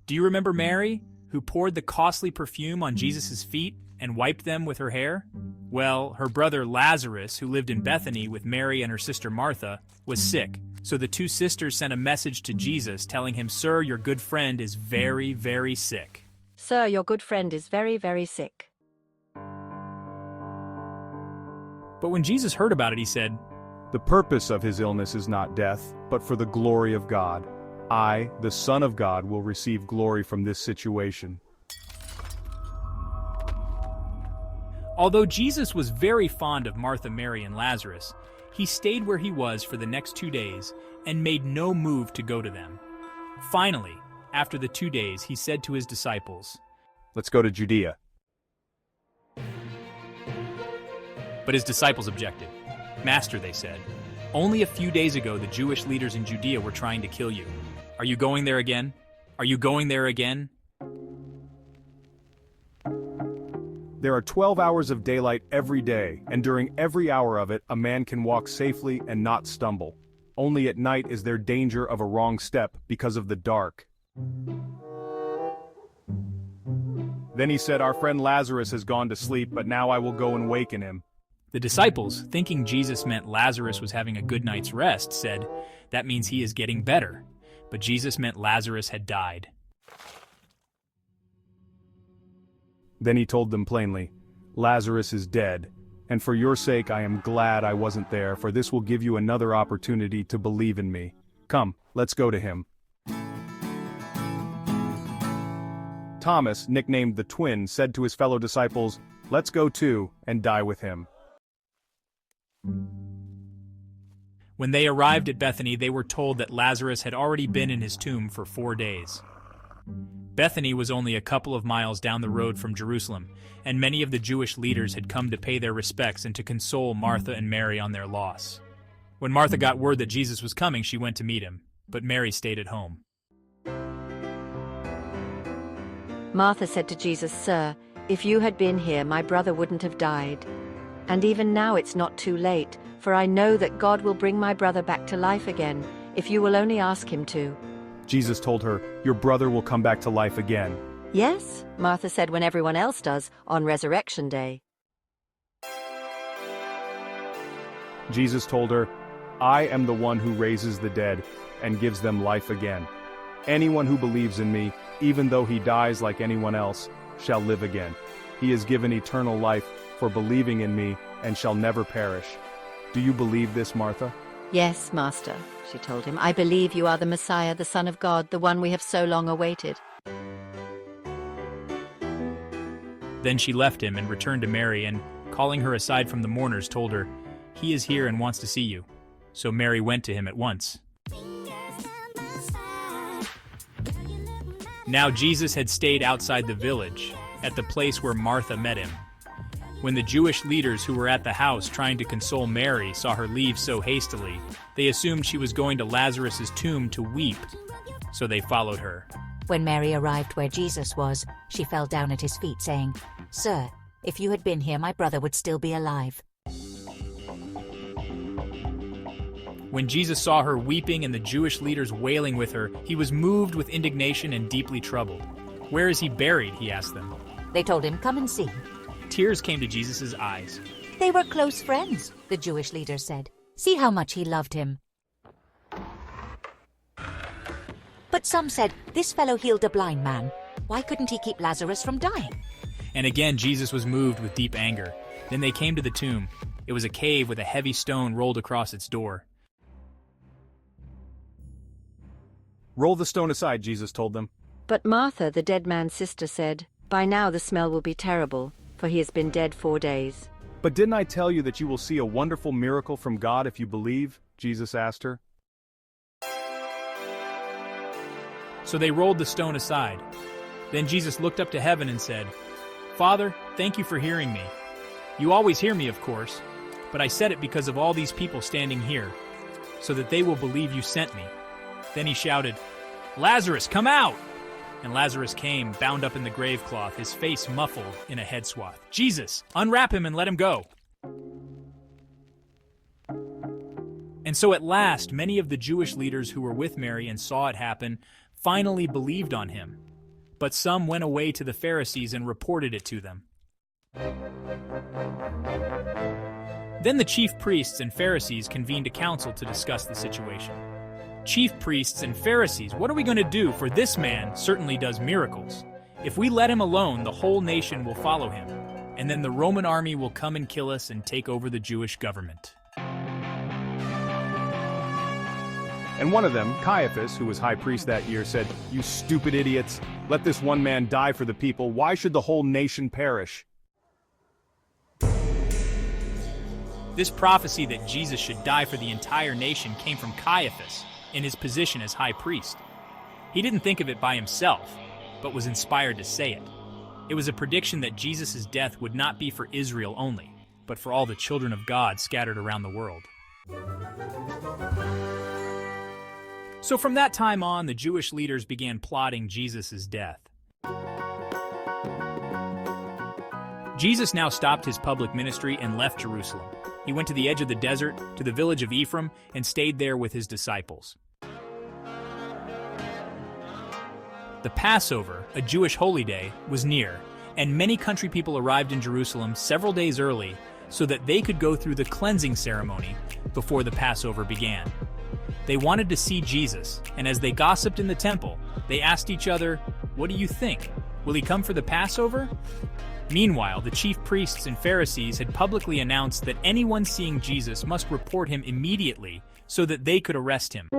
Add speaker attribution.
Speaker 1: Do you remember Mary, who poured the costly perfume on Jesus' feet and wiped them with her hair? Well, her brother Lazarus, who lived in Bethany with Mary and her sister Martha, was sick. So the two sisters sent a message to Jesus telling him, "Sir, your good friend is very, very sick."
Speaker 2: Sir, your good friend is very, very sick.
Speaker 1: But when Jesus heard about it, he said,
Speaker 3: "The purpose of his illness is not death, but for the glory of God. I, the Son of God, will receive glory from this situation."
Speaker 1: Although Jesus was very fond of Martha, Mary, and Lazarus, he stayed where he was for the next 2 days and made no move to go to them. Finally, after the 2 days, he said to his disciples,
Speaker 3: "Let's go to Judea."
Speaker 1: But his disciples objected. "Master," they said, "only a few days ago the Jewish leaders in Judea were trying to kill you. Are you going there again? Are you going there again?"
Speaker 3: There are 12 hours of daylight every day, and during every hour of it, a man can walk safely and not stumble. Only at night is there danger of a wrong step because of the dark. Then he said, "Our friend Lazarus has gone to sleep, but now I will go and waken him."
Speaker 1: The disciples, thinking Jesus meant Lazarus was having a good night's rest, said, "That means he is getting better." But Jesus meant Lazarus had died.
Speaker 3: Then he told them plainly, "Lazarus is dead, and for your sake I am glad I wasn't there, for this will give you another opportunity to believe in me. Come, let's go to him." Thomas, nicknamed the Twin, said to his fellow disciples, "Let's go too, and die with him."
Speaker 1: When they arrived at Bethany, they were told that Lazarus had already been in his tomb for 4 days. Bethany was only a couple of miles down the road from Jerusalem, and many of the Jewish leaders had come to pay their respects and to console Martha and Mary on their loss. When Martha got word that Jesus was coming, she went to meet him, but Mary stayed at home.
Speaker 2: Martha said to Jesus, "Sir, if you had been here, my brother wouldn't have died. And even now it's not too late, for I know that God will bring my brother back to life again, if you will only ask him to."
Speaker 3: Jesus told her, "Your brother will come back to life again."
Speaker 2: "Yes," Martha said, "when everyone else does, on Resurrection Day."
Speaker 3: Jesus told her, "I am the one who raises the dead and gives them life again. Anyone who believes in me, even though he dies like anyone else, shall live again. He is given eternal life for believing in me and shall never perish." Do you believe this, Martha?
Speaker 2: "Yes, Master," she told him. "I believe you are the Messiah, the Son of God, the one we have so long awaited."
Speaker 1: Then she left him and returned to Mary and, calling her aside from the mourners, told her, "He is here and wants to see you." So Mary went to him at once. Now Jesus had stayed outside the village, at the place where Martha met him. When the Jewish leaders who were at the house trying to console Mary saw her leave so hastily, they assumed she was going to Lazarus' tomb to weep, so they followed her.
Speaker 4: When Mary arrived where Jesus was, she fell down at his feet, saying, "Sir, if you had been here, my brother would still be alive."
Speaker 1: When Jesus saw her weeping and the Jewish leaders wailing with her, he was moved with indignation and deeply troubled. "Where is he buried?" he asked them.
Speaker 4: They told him, "Come and see."
Speaker 1: Tears came to Jesus' eyes.
Speaker 4: "They were close friends," the Jewish leader said. "See how much he loved him." But some said, "This fellow healed a blind man. Why couldn't he keep Lazarus from dying?"
Speaker 1: And again Jesus was moved with deep anger. Then they came to the tomb. It was a cave with a heavy stone rolled across its door.
Speaker 3: "Roll the stone aside," Jesus told them.
Speaker 2: But Martha, the dead man's sister, said, "By now the smell will be terrible, for he has been dead 4 days."
Speaker 3: "But didn't I tell you that you will see a wonderful miracle from God if you believe?" Jesus asked her.
Speaker 1: So they rolled the stone aside. Then Jesus looked up to heaven and said, "Father, thank you for hearing me. You always hear me, of course, but I said it because of all these people standing here, so that they will believe you sent me." Then he shouted, "Lazarus, come out!" And Lazarus came, bound up in the grave cloth, his face muffled in a head swath. "Jesus, unwrap him and let him go." And so at last, many of the Jewish leaders who were with Mary and saw it happen finally believed on him. but some went away to the Pharisees and reported it to them. Then the chief priests and Pharisees convened a council to discuss the situation. Chief priests and Pharisees, what are we going to do? For this man certainly does miracles. If we let him alone, the whole nation will follow him, and then the Roman army will come and kill us and take over the Jewish government.
Speaker 3: And one of them, Caiaphas, who was high priest that year, said, "You stupid idiots! Let this one man die for the people. Why should the whole nation perish?"
Speaker 1: This prophecy that Jesus should die for the entire nation came from Caiaphas in his position as high priest. He didn't think of it by himself, but was inspired to say it. It was a prediction that Jesus' death would not be for Israel only, but for all the children of God scattered around the world. So from that time on, the Jewish leaders began plotting Jesus' death. Jesus now stopped his public ministry and left Jerusalem. He went to the edge of the desert, to the village of Ephraim, and stayed there with his disciples. The Passover, a Jewish holy day, was near, and many country people arrived in Jerusalem several days early so that they could go through the cleansing ceremony before the Passover began. They wanted to see Jesus, and as they gossiped in the temple, they asked each other, "What do you think? Will he come for the Passover?" Meanwhile, the chief priests and Pharisees had publicly announced that anyone seeing Jesus must report him immediately so that they could arrest him.